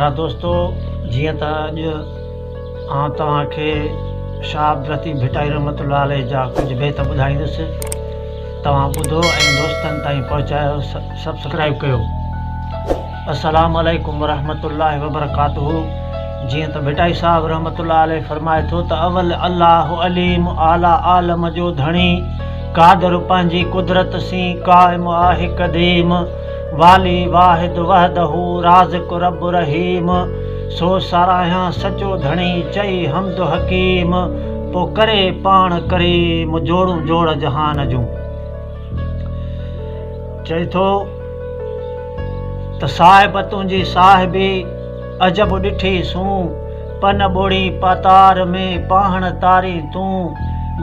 प्यारा दोस्तों, जियां त अॼु आउं तव्हांखे शाह अब्दुल लतीफ़ भिटाई रहमतुल्लाह अलैह जा कुझु बैत ॿुधाईंदुसि। तव्हां ॿुधो ऐं दोस्तनि ताईं पहुचायो, सब्सक्राइब कयो। अस्सलामु अलैकुम वरहमतुल्लाहि वबरकातुहू। जियां त भिटाई साहब रहमतुल्लाह अलैह फरमाए थो त अवल अल्लाह अलीम आला आलम जो धणी, कादर पंहिंजी कुदरत सी क़ाइम आहे क़दीम, वाली वाहिद वहदहू राज़िक रब रहीम, सो साराहियां सचो धणी चई हमद हकीम, पो करे पाण करीम जोड़ू जोड़ जहान जूं। चए थो त साहिब तुंहिंजी साहिबी अजब ॾिठी सूं, पन ॿोड़ी पातार में पाहण तारी तूं,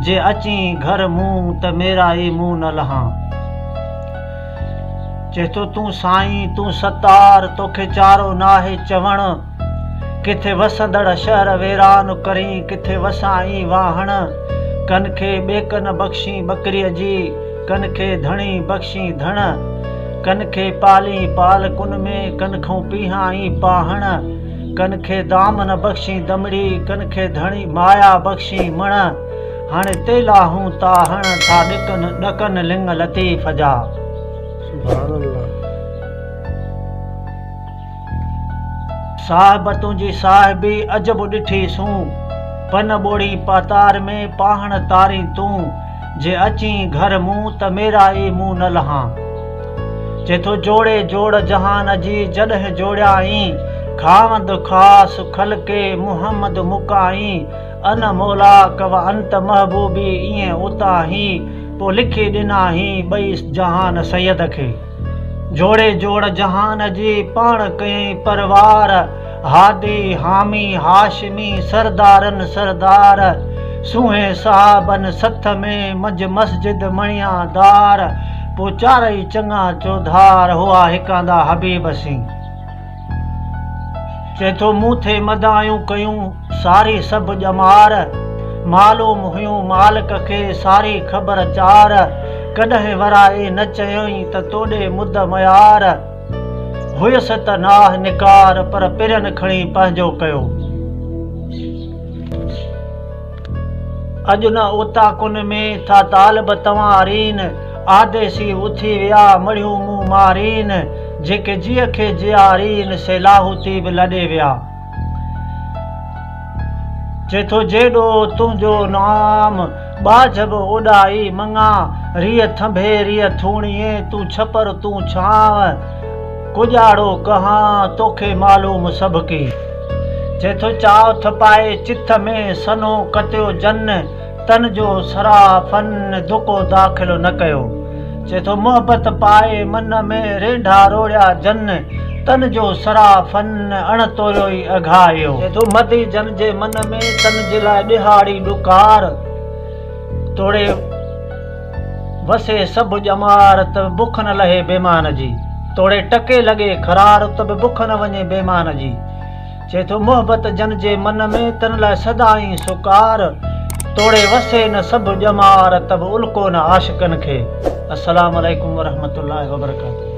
जे अची घर मूं त मेरा ई मुंहुं न लहां। चए थो तूं साईं तूं सतार, तोखे चारो नाहे चवण, किथे वसंदड़ शहर वेरान करी किथे वसाई वाहण, कन खे ॿेकन बख़्शी बकरीअ जी, कन खे धणी बख़्शी धण, कन खे पाली पाल कुन में, कन खां पीहाई पाहण, कन खे दामन बख़्शी दमड़ी, कन खे धणी माया बख़्शी मण, हाणे तेला हूं ताहण था ॾकन लिंग लतीफ़ जा। साहिब तुंहिंजी साहिबी अजब ॾिठी सूं, पन ॿोड़ी पातार में पाहण तारी तूं, जे अची घर मूं त मेरा ई मुंहुं न लहां। चए थो जोड़े जोड़ जहान जी जॾहिं जोड़ियाई, खावंद ख़ास खलके मुहम्मद मुकाई, अन मौला कव अंत महबूबी ईअं उताही, पो लिखी ॾिनाही ॿई जहान सैयद खे। जोड़े जोड़ जहान जी पाण कयईं परवार, हादी हामी हाशमी सरदारन सरदार, सूहे साहबन सथ में मज मस्जिद मणियादार, पो चारई चङा चौधार हुआ हिकांदा हबीब सी। चए थो मूं थे मदायूं कयूं सारी सभु ॼमार, मालूम हुयूं मालिक खे सारी ख़बर चार, कॾहिं वराए न चयई त तोॾे मुद मयार, हुयसि त नाह निकार पर पिरन खणी पंहिंजो कयो। अॼु न ओता कुन में था तालिब तवारीन, आदेसी उथी विया मड़ियूं मूं मारीन, जेके जीअ खे जियारीन से लाहूती बि लॾे विया। चए थो जेॾो तुंहिंजो नाम बाजब उॾाई मङा, रिय थंभे रिय थूणीअ तूं छपर तूं छांव, कुॼाड़ो कहां तोखे मालूम सभ की। चए थो चाव थपाए चिथ में सनो कतियो जन, तन जो सराफन दुको दाख़िल न कयो। चए थो मोहबत पाए मन में रेंढा रोड़िया जन, तन जो सराफन अण तोरियो ई अघायो। चए थो मदी जन जे मन में तन जे लाइ ॾिहाड़ी ॾुकार, तोड़े वसे सभु ॼमार त बुख न लहे बेमान जी, तोड़े टके लॻे खरार त बि बुख न वञे बेमान जी। चए थो मोहबत जन जे मन में तन लाइ सदाई सुकार, तोड़े वसे न सभु ॼमार त बि उल्को न आशिकनि खे। अस्सलामु अलैकुम वरहमतुल्लाहि वबरकातुहू।